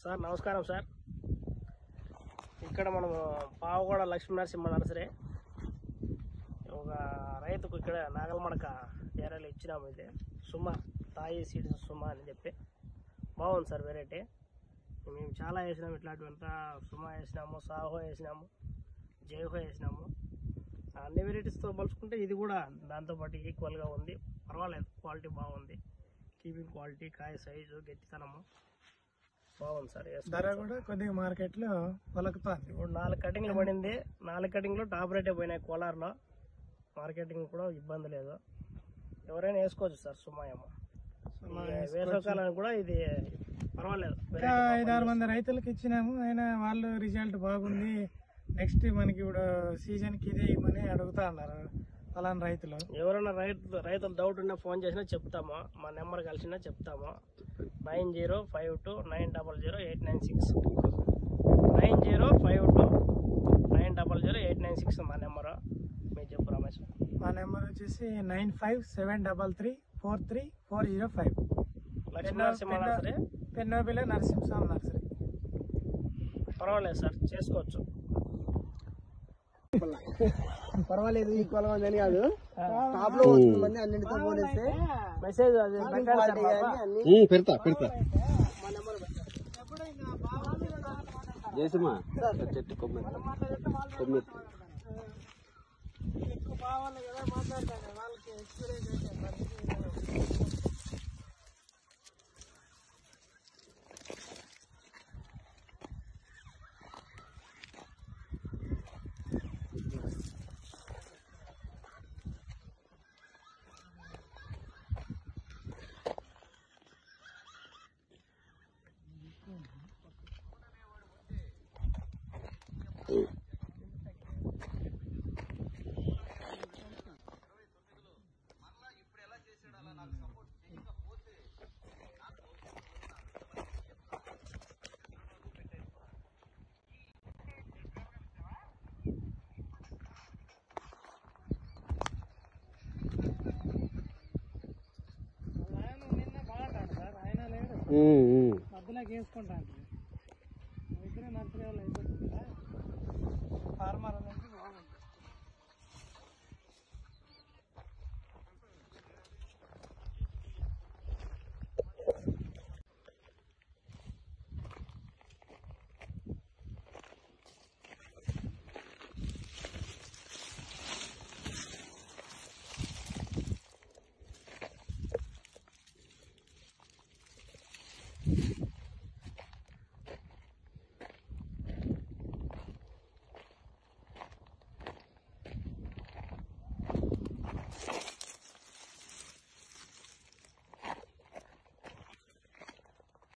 Sir నమస్కారం sir. ఇక్కడ మనము పావుగూడ లక్ష్మీనరసింహ నర్సరీ ఒక రైతుకు ఇక్కడ నాగల్మడక ఏరియాలో ఇచ్చినాము. ఇది సుమ తాయి సీడ్స్ సుమ అని చెప్పి బాగుంది సార్. వెరైటీ మేము చాలా వేసినాము. ఇట్లాంటివంతా సుమ వేసినాము, సాహో వేసినాము, జైహో వేసినాము. అన్ని వెరైటీస్తో పోల్చుకుంటే ఇది కూడా దాంతోపాటు ఈక్వల్గా ఉంది. పర్వాలేదు, క్వాలిటీ బాగుంది. కీపింగ్ క్వాలిటీ, కాయ సైజు, గట్టితనము బాగుంది సార్. ధర కూడా కొద్దిగా మార్కెట్లో పలుకుతుంది. ఇప్పుడు 4 కటింగ్లు పడింది. 4 కటింగ్లో టాప్ రేటే పోయినాయి. కోలార్లో మార్కెటింగ్ కూడా ఇబ్బంది లేదు. ఎవరైనా వేసుకోవచ్చు సార్. సుమాయమ్మ వేసవకాలానికి కూడా ఇది పర్వాలేదు. 5-6 మంది రైతులకు ఇచ్చినాము. అయినా వాళ్ళు రిజల్ట్ బాగుంది, నెక్స్ట్ మనకి ఇప్పుడు సీజన్కి ఇదే ఇవ్వమని అడుగుతా ఉన్నారు అలాంటి రైతులు. ఎవరైనా రైతులు డౌట్ ఉన్నా ఫోన్ చేసినా చెప్తాము. మా నెంబర్ కలిసినా చెప్తాము. 9052900896 9052900896 మా నెంబరు. మీరు చెప్పు రమేష్. మా నెంబర్ వచ్చేసి 9573343405. Lakshminarasimha nursery, పెన్నోబిల Narasimhaswamy nursery. పర్వాలేదు సార్, చేసుకోవచ్చు. పర్వాలేదు, ఈక్వల్ అని కాదు. టాప్ లో వస్తుంది మంది అన్నింటితో పోలిస్తే మెసేజ్ పెడతా చేసిమా చెట్టు కొమ్మెత్తా మధ్యలోకి వేసుకుంటాను. ఇద్దరే నర్సరీ వాళ్ళు అయిపోతుంది కదా, ఫార్మర్ అనేది బాగుంది.